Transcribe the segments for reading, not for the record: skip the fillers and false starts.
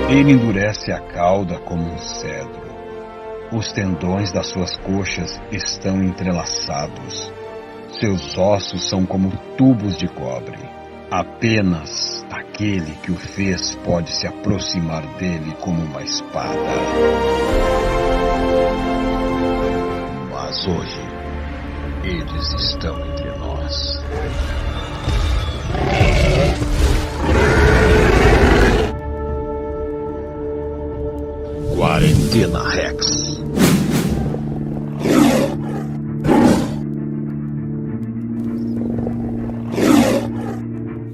Ele endurece a cauda como um cedro. Os tendões das suas coxas estão entrelaçados. Seus ossos são como tubos de cobre. Apenas aquele que o fez pode se aproximar dele como uma espada. Mas hoje, eles estão entre nós. Quarentena Rex.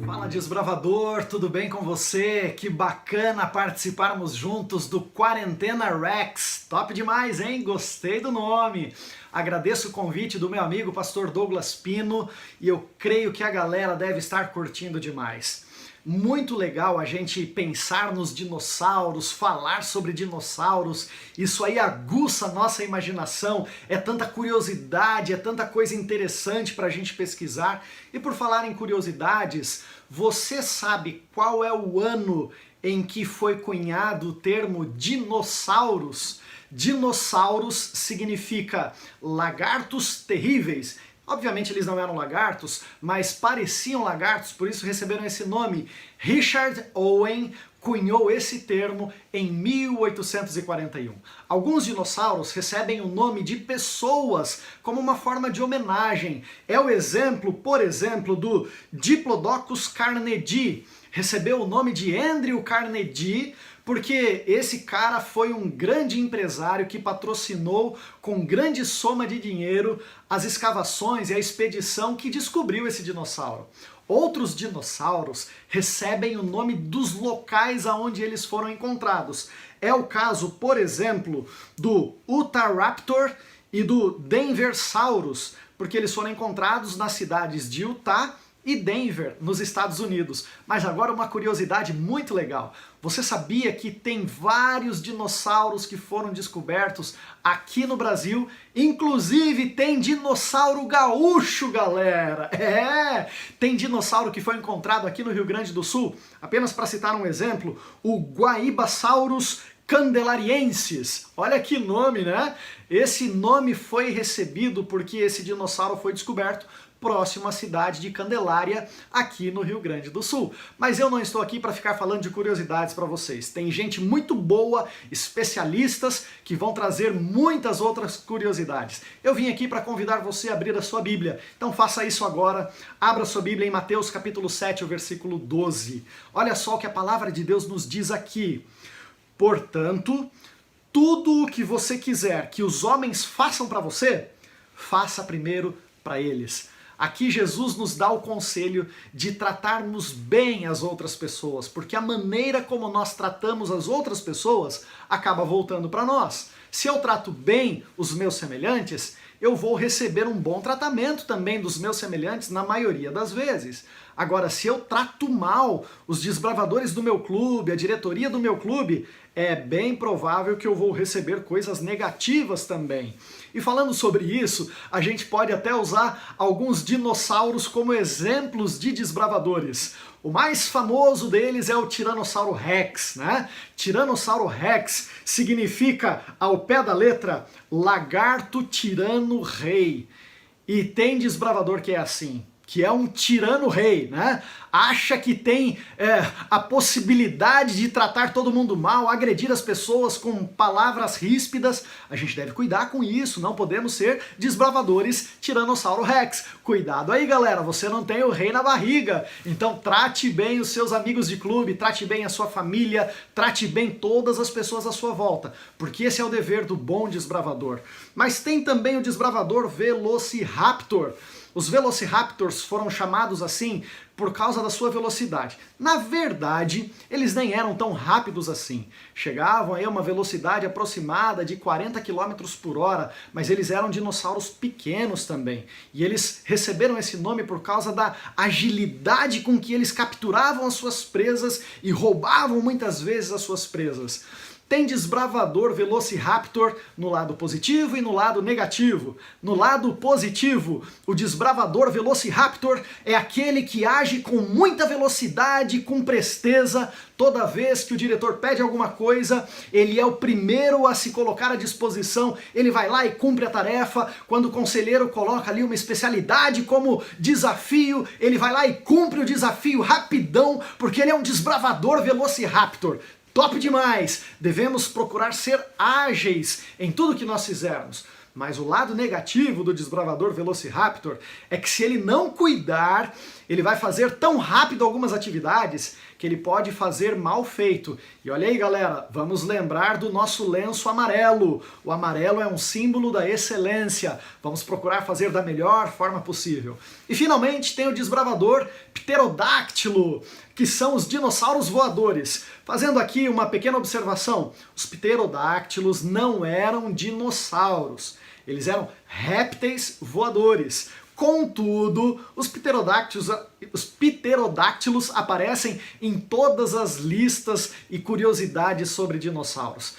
Fala, desbravador, tudo bem com você? Que bacana participarmos juntos do Quarentena Rex. Top demais, hein? Gostei do nome. Agradeço o convite do meu amigo pastor Douglas Pino e eu creio que a galera deve estar curtindo demais. Muito legal a gente pensar nos dinossauros, falar sobre dinossauros, isso aí aguça a nossa imaginação, é tanta curiosidade, é tanta coisa interessante para a gente pesquisar. E por falar em curiosidades, você sabe qual é o ano em que foi cunhado o termo dinossauros? Dinossauros significa lagartos terríveis. Obviamente eles não eram lagartos, mas pareciam lagartos, por isso receberam esse nome. Richard Owen cunhou esse termo em 1841. Alguns dinossauros recebem o nome de pessoas como uma forma de homenagem. É o exemplo, por exemplo, do Diplodocus carnegie. Recebeu o nome de Andrew Carnegie, porque esse cara foi um grande empresário que patrocinou com grande soma de dinheiro as escavações e a expedição que descobriu esse dinossauro. Outros dinossauros recebem o nome dos locais aonde eles foram encontrados. É o caso, por exemplo, do Utahraptor e do Denversaurus, porque eles foram encontrados nas cidades de Utah e Denver, nos Estados Unidos. Mas agora uma curiosidade muito legal. Você sabia que tem vários dinossauros que foram descobertos aqui no Brasil? Inclusive tem dinossauro gaúcho, galera! Tem dinossauro que foi encontrado aqui no Rio Grande do Sul. Apenas para citar um exemplo, o Guaíbasaurus candelariensis. Olha que nome, né? Esse nome foi recebido porque esse dinossauro foi descoberto próximo à cidade de Candelária, aqui no Rio Grande do Sul. Mas eu não estou aqui para ficar falando de curiosidades para vocês. Tem gente muito boa, especialistas, que vão trazer muitas outras curiosidades. Eu vim aqui para convidar você a abrir a sua Bíblia. Então faça isso agora. Abra sua Bíblia em Mateus capítulo 7, o versículo 12. Olha só o que a palavra de Deus nos diz aqui. Portanto, tudo o que você quiser que os homens façam para você, faça primeiro para eles. Aqui Jesus nos dá o conselho de tratarmos bem as outras pessoas, porque a maneira como nós tratamos as outras pessoas acaba voltando para nós. Se eu trato bem os meus semelhantes, eu vou receber um bom tratamento também dos meus semelhantes na maioria das vezes. Agora, se eu trato mal os desbravadores do meu clube, a diretoria do meu clube, é bem provável que eu vou receber coisas negativas também. E falando sobre isso, a gente pode até usar alguns dinossauros como exemplos de desbravadores. O mais famoso deles é o Tiranossauro Rex, né? Tiranossauro Rex significa, ao pé da letra, lagarto tirano rei. E tem desbravador que é assim, que é um tirano rei, né? Acha que tem a possibilidade de tratar todo mundo mal, agredir as pessoas com palavras ríspidas. A gente deve cuidar com isso, não podemos ser desbravadores Tiranossauro Rex. Cuidado aí, galera, você não tem o rei na barriga. Então trate bem os seus amigos de clube, trate bem a sua família, trate bem todas as pessoas à sua volta, porque esse é o dever do bom desbravador. Mas tem também o desbravador Velociraptor. Os Velociraptors foram chamados assim por causa da sua velocidade. Na verdade, eles nem eram tão rápidos assim. Chegavam aí a uma velocidade aproximada de 40 km por hora, mas eles eram dinossauros pequenos também. E eles receberam esse nome por causa da agilidade com que eles capturavam as suas presas e roubavam muitas vezes as suas presas. Tem desbravador Velociraptor no lado positivo e no lado negativo. No lado positivo, o desbravador Velociraptor é aquele que age com muita velocidade, com presteza. Toda vez que o diretor pede alguma coisa, ele é o primeiro a se colocar à disposição, ele vai lá e cumpre a tarefa. Quando o conselheiro coloca ali uma especialidade como desafio, ele vai lá e cumpre o desafio rapidão, porque ele é um desbravador Velociraptor. Top demais! Devemos procurar ser ágeis em tudo que nós fizermos. Mas o lado negativo do desbravador Velociraptor é que se ele não cuidar, ele vai fazer tão rápido algumas atividades que ele pode fazer mal feito. E olha aí, galera, vamos lembrar do nosso lenço amarelo. O amarelo é um símbolo da excelência. Vamos procurar fazer da melhor forma possível. E finalmente tem o desbravador Pterodáctilo, que são os dinossauros voadores. Fazendo aqui uma pequena observação, os pterodáctilos não eram dinossauros, eles eram répteis voadores. Contudo, os pterodáctilos aparecem em todas as listas e curiosidades sobre dinossauros.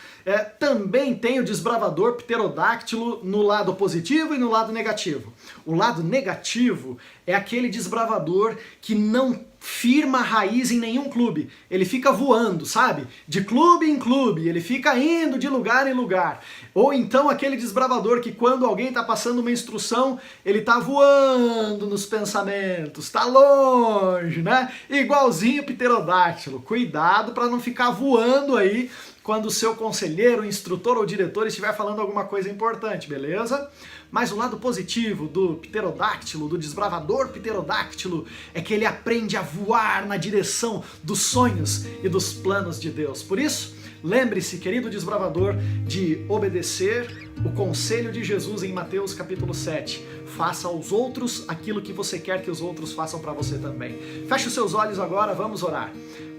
Também tem o desbravador pterodáctilo no lado positivo e no lado negativo. O lado negativo é aquele desbravador que não firma raiz em nenhum clube. Ele fica voando, sabe? De clube em clube, ele fica indo de lugar em lugar. Ou então aquele desbravador que quando alguém está passando uma instrução, ele está voando nos pensamentos, está longe, né? Igualzinho o pterodáctilo. Cuidado para não ficar voando aí quando o seu conselheiro, instrutor ou diretor estiver falando alguma coisa importante, beleza? Mas o lado positivo do pterodáctilo, do desbravador pterodáctilo, é que ele aprende a voar na direção dos sonhos e dos planos de Deus. Por isso, lembre-se, querido desbravador, de obedecer o conselho de Jesus em Mateus capítulo 7. Faça aos outros aquilo que você quer que os outros façam para você também. Feche os seus olhos agora, vamos orar.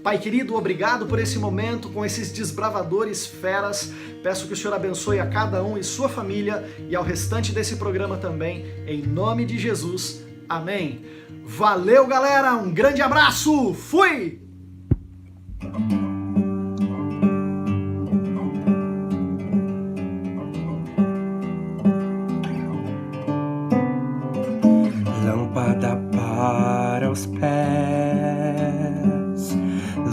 Pai querido, obrigado por esse momento com esses desbravadores feras. Peço que o Senhor abençoe a cada um e sua família e ao restante desse programa também, em nome de Jesus. Amém. Valeu, galera! Um grande abraço! Fui! Lâmpada para os pés,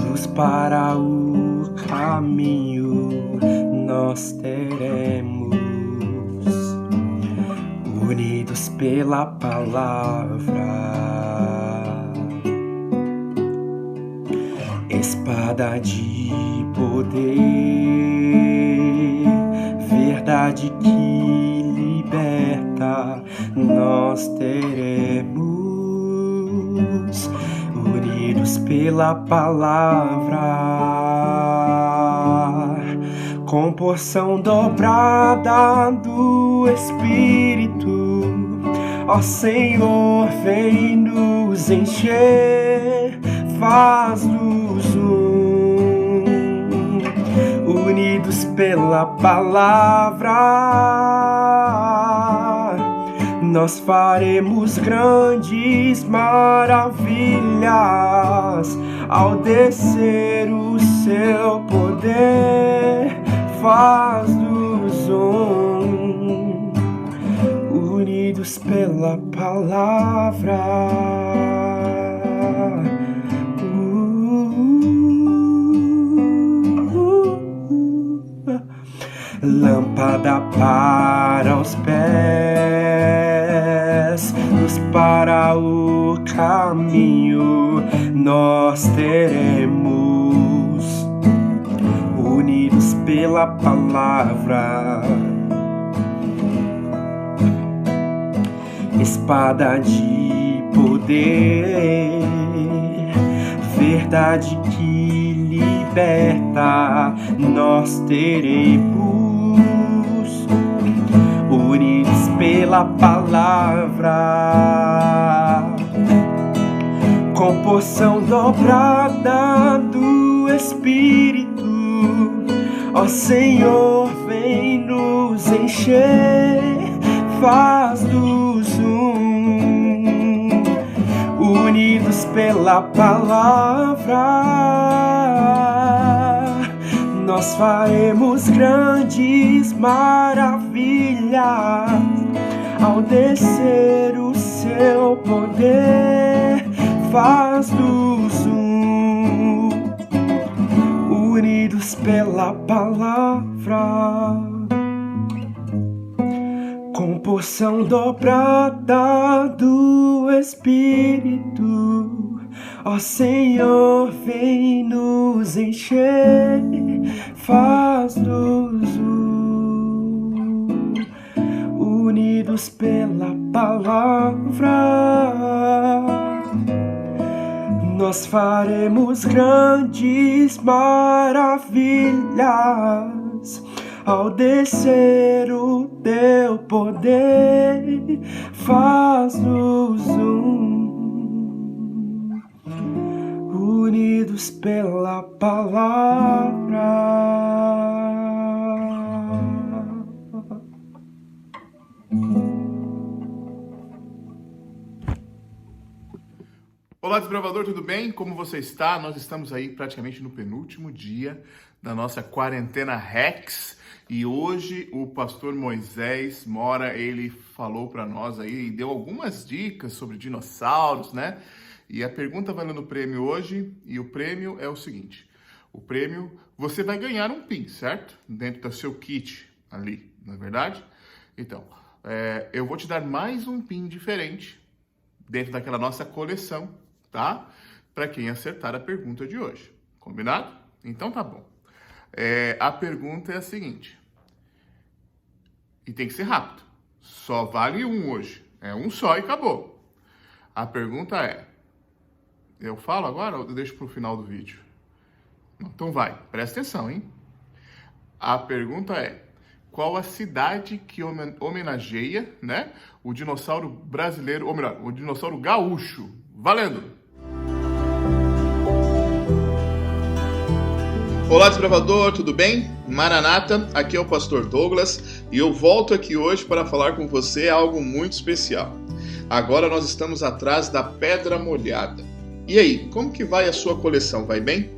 luz para o caminho, nós teremos, unidos pela palavra, espada de poder, verdade que liberta, nós teremos, unidos pela palavra, com porção dobrada do Espírito. Ó Senhor, vem nos encher, faz-nos unidos pela palavra, nós faremos grandes maravilhas ao descer o seu poder. Faz-nos unidos pela palavra. Lâmpada para os pés, luz para o caminho, nós teremos, unidos pela palavra, espada de poder, verdade que liberta, nós teremos, unidos pela palavra, com porção dobrada do Espírito. Ó Senhor, vem nos encher, faz-nos unidos pela palavra, nós faremos grandes maravilhas ao descer o seu poder. Faz-nos unidos pela palavra, com porção dobrada do Espírito. Ó Senhor, vem nos encher, faz-nos unidos pela palavra. Nós faremos grandes maravilhas ao descer o teu poder. Faz-nos unidos pela palavra. Olá, desbravador, tudo bem? Como você está? Nós estamos aí praticamente no penúltimo dia da nossa quarentena Rex e hoje o pastor Moisés Mora, ele falou para nós aí e deu algumas dicas sobre dinossauros, né? E a pergunta valendo o prêmio hoje, e o prêmio é o seguinte: o prêmio, você vai ganhar um pin, certo? Dentro do seu kit ali, não é verdade? Então, eu vou te dar mais um pin diferente dentro daquela nossa coleção, tá? Para quem acertar a pergunta de hoje. Combinado? Então tá bom. A pergunta é a seguinte. E tem que ser rápido. Só vale um hoje. É um só e acabou. A pergunta é... Eu falo agora ou eu deixo pro final do vídeo? Então vai. Presta atenção, hein? A pergunta é... Qual a cidade que homenageia, né, o dinossauro brasileiro, ou melhor, o dinossauro gaúcho? Valendo! Olá, desbravador, tudo bem? Maranata, aqui é o pastor Douglas e eu volto aqui hoje para falar com você algo muito especial. Agora nós estamos atrás da Pedra Molhada. E aí, como que vai a sua coleção? Vai bem?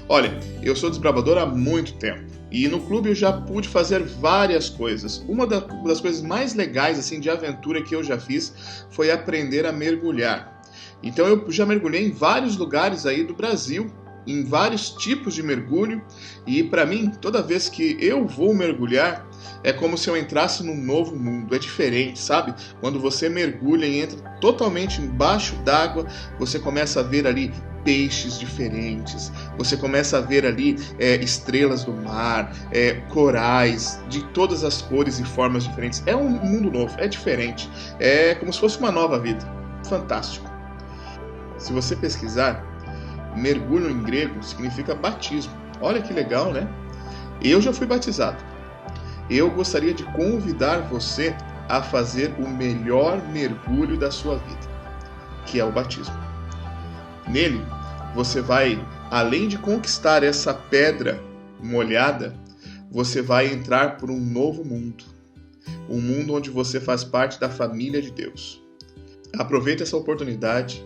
Olha, eu sou desbravador há muito tempo. E no clube eu já pude fazer várias coisas. Uma das coisas mais legais assim de aventura que eu já fiz foi aprender a mergulhar. Então eu já mergulhei em vários lugares aí do Brasil, em vários tipos de mergulho. E para mim, toda vez que eu vou mergulhar, é como se eu entrasse num novo mundo. É diferente, sabe? Quando você mergulha e entra totalmente embaixo d'água, você começa a ver ali peixes diferentes, você começa a ver ali estrelas do mar, corais de todas as cores e formas diferentes. É um mundo novo, é diferente, é como se fosse uma nova vida. Fantástico. Se você pesquisar, mergulho em grego significa batismo. Olha que legal, né? Eu já fui batizado. Eu gostaria de convidar você a fazer o melhor mergulho da sua vida, que é o batismo. Nele, você vai, além de conquistar essa pedra molhada, você vai entrar por um novo mundo. Um mundo onde você faz parte da família de Deus. Aproveite essa oportunidade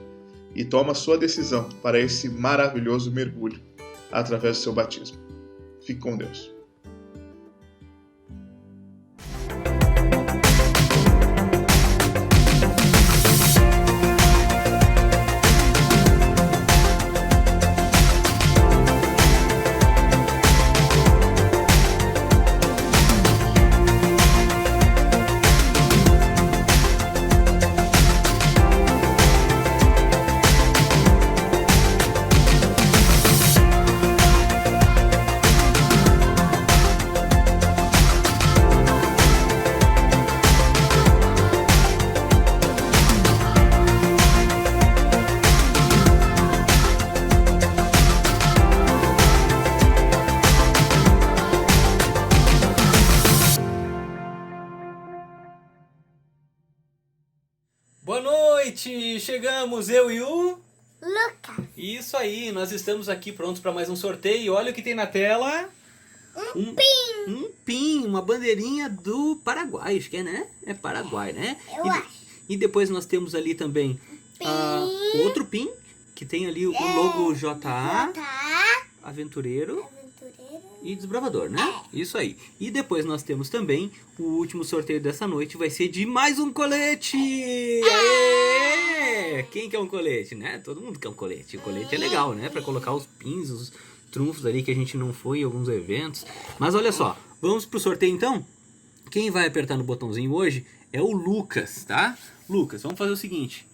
e toma a sua decisão para esse maravilhoso mergulho através do seu batismo. Fique com Deus. Boa noite! Chegamos, eu e o... Lucas. Isso aí, nós estamos aqui prontos para mais um sorteio. Olha o que tem na tela. Um pin. Um pin, uma bandeirinha do Paraguai, acho que é, né? É Paraguai, né? Eu acho. E depois nós temos ali também outro pin, que tem ali o logo JA, Tá. Aventureiro. e Desbravador, né? Isso aí. E depois nós temos também o último sorteio dessa noite, vai ser de mais um colete! Aê! Quem quer um colete, né? Todo mundo quer um colete. O colete é legal, né? Pra colocar os pins, os trunfos ali que a gente não foi em alguns eventos. Mas olha só, vamos pro sorteio então? Quem vai apertar no botãozinho hoje é o Lucas, tá? Lucas, vamos fazer o seguinte.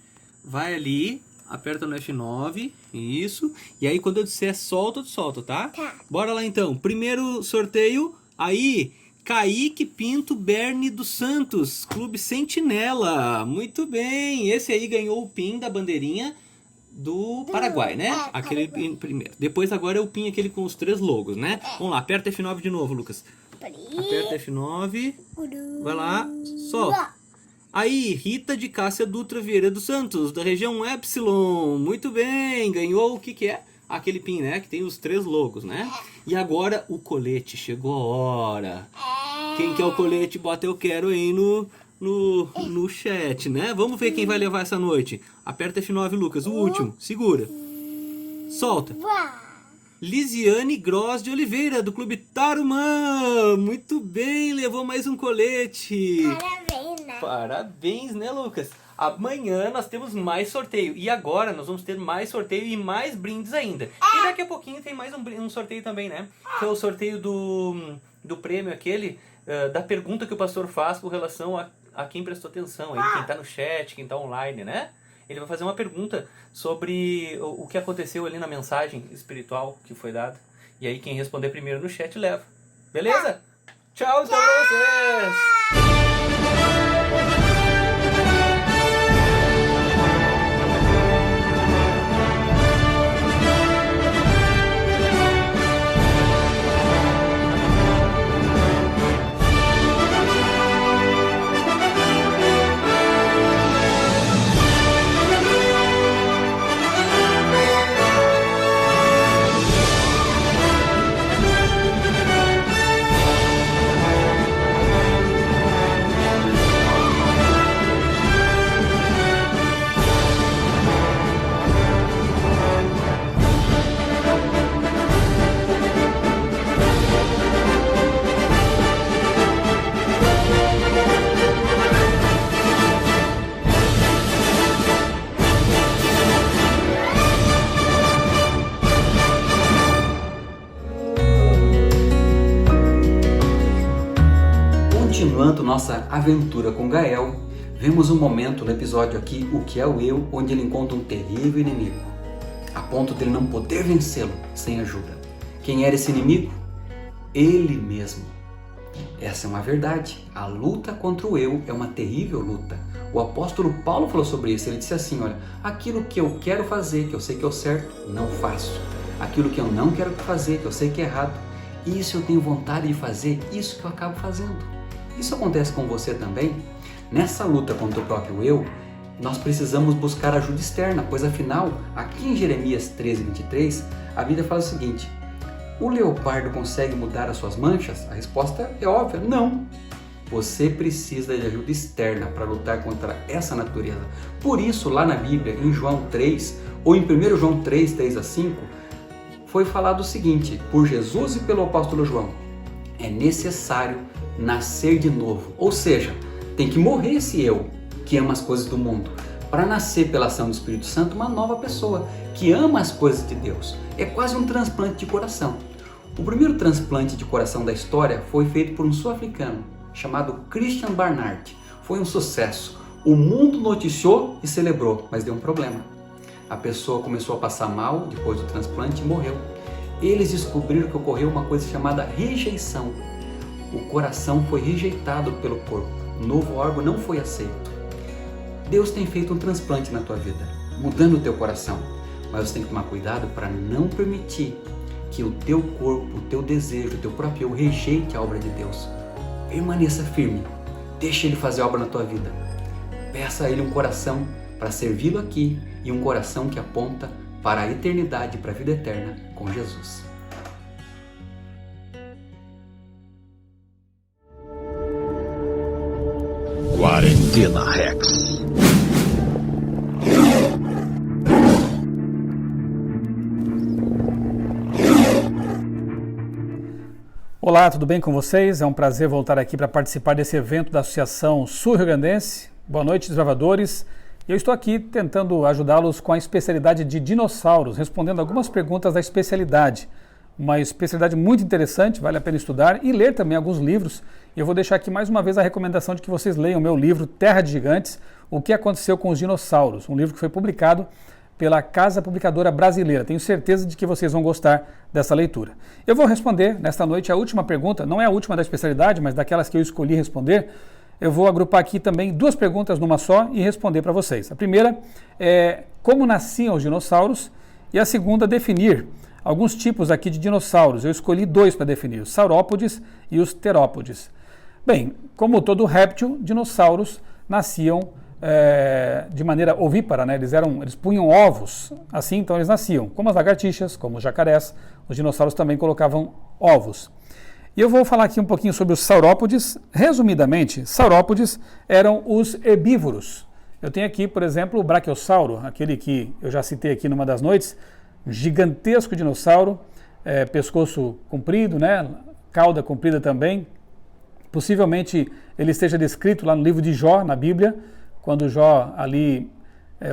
Vai ali, aperta no F9, isso. E aí quando eu disser solta, tu solta, tá? Tá. Bora lá então. Primeiro sorteio, aí, Kaique Pinto Berni dos Santos, Clube Sentinela. Muito bem, esse aí ganhou o pin da bandeirinha do Paraguai, né? Aquele pin primeiro. Depois agora é o pin aquele com os 3 logos, né? Vamos lá, aperta F9 de novo, Lucas. Aperta F9, vai lá, solta. Aí, Rita de Cássia Dutra Vieira dos Santos, da região Epsilon. Muito bem, ganhou o que é? Aquele pin, né? Que tem os 3 logos, né? E agora o colete, chegou a hora. Quem quer o colete, bota eu quero aí no chat, né? Vamos ver quem vai levar essa noite. Aperta F9, Lucas, o último, segura. Solta. Lisiane Gross de Oliveira, do Clube Tarumã. Muito bem, levou mais um colete. Parabéns, né? Parabéns, né, Lucas? Amanhã nós temos mais sorteio. E agora nós vamos ter mais sorteio e mais brindes ainda. E daqui a pouquinho tem mais um sorteio também, né? Que é o sorteio do prêmio aquele, da pergunta que o pastor faz com relação a quem prestou atenção. Aí, quem tá no chat, quem tá online, né? Ele vai fazer uma pergunta sobre o que aconteceu ali na mensagem espiritual que foi dada. E aí quem responder primeiro no chat leva. Beleza? Tchau então pra vocês! Continuando nossa aventura com Gael, vemos um momento no episódio aqui, O que é o Eu, onde ele encontra um terrível inimigo, a ponto de ele não poder vencê-lo sem ajuda. Quem era esse inimigo? Ele mesmo. Essa é uma verdade. A luta contra o Eu é uma terrível luta. O apóstolo Paulo falou sobre isso. Ele disse assim, olha, aquilo que eu quero fazer, que eu sei que é o certo, não faço. Aquilo que eu não quero fazer, que eu sei que é errado, isso eu tenho vontade de fazer, isso que eu acabo fazendo. Isso acontece com você também? Nessa luta contra o próprio eu, nós precisamos buscar ajuda externa, pois afinal, aqui em Jeremias 13:23, a Bíblia fala o seguinte: o leopardo consegue mudar as suas manchas? A resposta é óbvia, não. Você precisa de ajuda externa para lutar contra essa natureza. Por isso, lá na Bíblia, em João 3, ou em 1 João 3, 3-5, foi falado o seguinte, por Jesus e pelo apóstolo João: é necessário nascer de novo, ou seja, tem que morrer esse eu que ama as coisas do mundo, para nascer pela ação do Espírito Santo uma nova pessoa que ama as coisas de Deus. É quase um transplante de coração. O primeiro transplante de coração da história foi feito por um sul-africano chamado Christian Barnard. Foi um sucesso. O mundo noticiou e celebrou, mas deu um problema. A pessoa começou a passar mal depois do transplante e morreu. Eles descobriram que ocorreu uma coisa chamada rejeição. O coração foi rejeitado pelo corpo. O novo órgão não foi aceito. Deus tem feito um transplante na tua vida, mudando o teu coração. Mas você tem que tomar cuidado para não permitir que o teu corpo, o teu desejo, o teu próprio eu rejeite a obra de Deus. Permaneça firme. Deixa Ele fazer a obra na tua vida. Peça a Ele um coração para servi-lo aqui e um coração que aponta para a eternidade, para a vida eterna com Jesus. Quarentena Rex. Olá, tudo bem com vocês? É um prazer voltar aqui para participar desse evento da Associação Sul-Rio-Grandense. Boa noite, desbravadores. Eu estou aqui tentando ajudá-los com a especialidade de dinossauros, respondendo algumas perguntas da especialidade. Uma especialidade muito interessante, vale a pena estudar e ler também alguns livros. Eu vou deixar aqui mais uma vez a recomendação de que vocês leiam o meu livro Terra de Gigantes, O que aconteceu com os dinossauros, um livro que foi publicado pela Casa Publicadora Brasileira. Tenho certeza de que vocês vão gostar dessa leitura. Eu vou responder nesta noite a última pergunta, não é a última da especialidade, mas daquelas que eu escolhi responder. Eu vou agrupar aqui também duas perguntas numa só e responder para vocês. A primeira é como nasciam os dinossauros e a segunda, definir alguns tipos aqui de dinossauros. Eu escolhi dois para definir, os saurópodes e os terópodes. Bem, como todo réptil, dinossauros nasciam de maneira ovípara, né? Eles punham ovos, assim então eles nasciam. Como as lagartixas, como os jacarés, os dinossauros também colocavam ovos. E eu vou falar aqui um pouquinho sobre os saurópodes. Resumidamente, saurópodes eram os herbívoros. Eu tenho aqui, por exemplo, o brachiosauro, aquele que eu já citei aqui numa das noites, gigantesco dinossauro, pescoço comprido, né? Cauda comprida também. Possivelmente ele esteja descrito lá no livro de Jó, na Bíblia, quando Jó ali,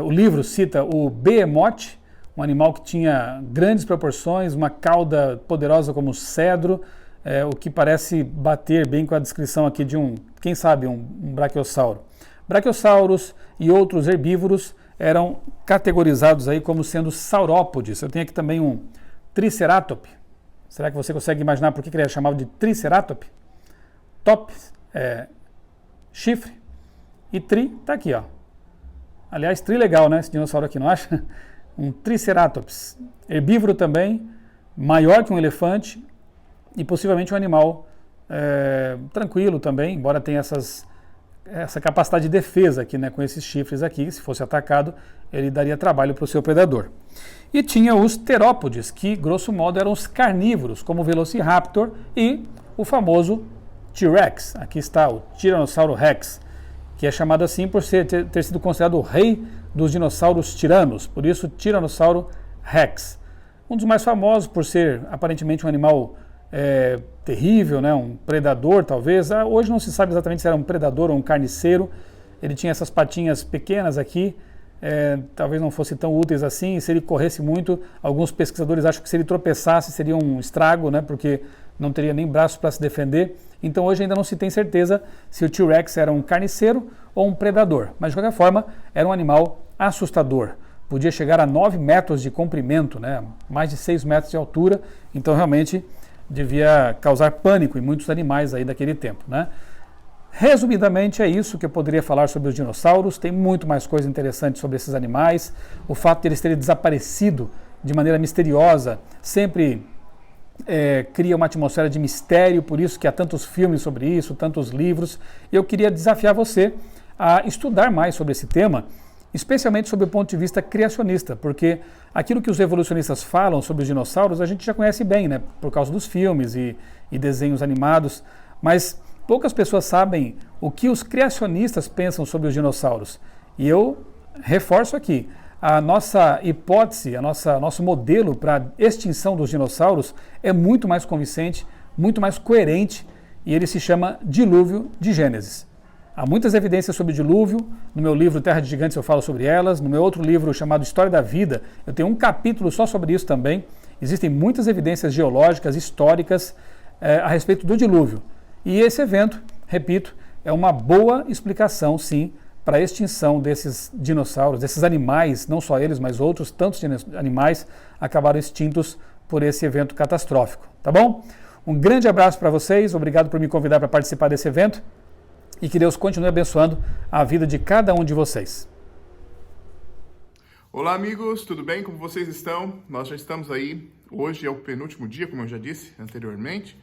o livro cita o behemoth, um animal que tinha grandes proporções, uma cauda poderosa como cedro, o que parece bater bem com a descrição aqui de quem sabe, um brachiosauro. Brachiosauros e outros herbívoros eram categorizados aí como sendo saurópodes. Eu tenho aqui também um triceratops. Será que você consegue imaginar por que ele é chamado de triceratops? Top, chifre, e tri, tá aqui, ó. Aliás, tri legal, né? Esse dinossauro aqui, não acha? Um triceratops. Herbívoro também, maior que um elefante e possivelmente um animal tranquilo também, embora tenha essa capacidade de defesa aqui, né? Com esses chifres aqui, se fosse atacado, ele daria trabalho para o seu predador. E tinha os terópodes, que grosso modo eram os carnívoros, como o Velociraptor e o famoso T-Rex. Aqui está o Tiranossauro Rex, que é chamado assim por ter sido considerado o rei dos dinossauros tiranos, por isso Tiranossauro Rex. Um dos mais famosos por ser aparentemente um animal terrível, né? Um predador talvez. Hoje não se sabe exatamente se era um predador ou um carniceiro. Ele tinha essas patinhas pequenas aqui, talvez não fossem tão úteis assim, e se ele corresse muito, alguns pesquisadores acham que se ele tropeçasse seria um estrago, né? Porque não teria nem braços para se defender. Então hoje ainda não se tem certeza se o T-Rex era um carniceiro ou um predador, mas de qualquer forma era um animal assustador. Podia chegar a 9 metros de comprimento, né? Mais de 6 metros de altura, então realmente devia causar pânico em muitos animais aí daquele tempo, né? Resumidamente é isso que eu poderia falar sobre os dinossauros. Tem muito mais coisa interessante sobre esses animais. O fato de eles terem desaparecido de maneira misteriosa sempre cria uma atmosfera de mistério, por isso que há tantos filmes sobre isso, tantos livros. Eu queria desafiar você a estudar mais sobre esse tema, especialmente sob o ponto de vista criacionista, porque aquilo que os evolucionistas falam sobre os dinossauros a gente já conhece bem, né, por causa dos filmes e desenhos animados, mas poucas pessoas sabem o que os criacionistas pensam sobre os dinossauros. E eu reforço aqui, a nossa hipótese, nosso modelo para a extinção dos dinossauros é muito mais convincente, muito mais coerente, e ele se chama Dilúvio de Gênesis. Há muitas evidências sobre o dilúvio. No meu livro Terra de Gigantes eu falo sobre elas. No meu outro livro chamado História da Vida, eu tenho um capítulo só sobre isso também. Existem muitas evidências geológicas, históricas a respeito do dilúvio. E esse evento, repito, é uma boa explicação, sim, para a extinção desses dinossauros, desses animais, não só eles, mas outros tantos animais acabaram extintos por esse evento catastrófico, tá bom? Um grande abraço para vocês, obrigado por me convidar para participar desse evento e que Deus continue abençoando a vida de cada um de vocês. Olá amigos, tudo bem? Como vocês estão? Nós já estamos aí, hoje é o penúltimo dia, como eu já disse anteriormente,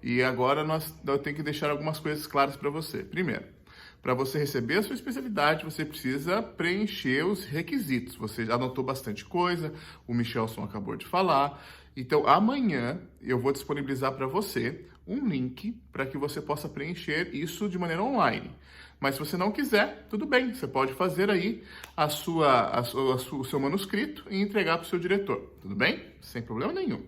e agora eu tenho que deixar algumas coisas claras para você. Primeiro, para você receber a sua especialidade, você precisa preencher os requisitos. Você já anotou bastante coisa, o Michelson acabou de falar. Então, amanhã eu vou disponibilizar para você um link para que você possa preencher isso de maneira online. Mas se você não quiser, tudo bem, você pode fazer aí o seu manuscrito e entregar para o seu diretor, tudo bem? Sem problema nenhum.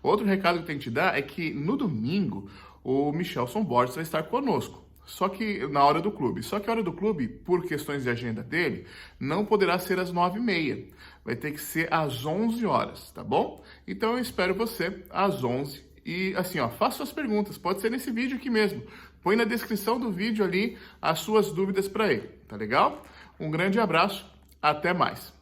Outro recado que eu tenho que te dar é que no domingo o Michelson Borges vai estar conosco. Só que na hora do clube. Só que a hora do clube, por questões de agenda dele, não poderá ser às 9h30. Vai ter que ser às 11 horas, tá bom? Então eu espero você às 11. E assim, ó, faça suas perguntas. Pode ser nesse vídeo aqui mesmo. Põe na descrição do vídeo ali as suas dúvidas para ele, tá legal? Um grande abraço, até mais.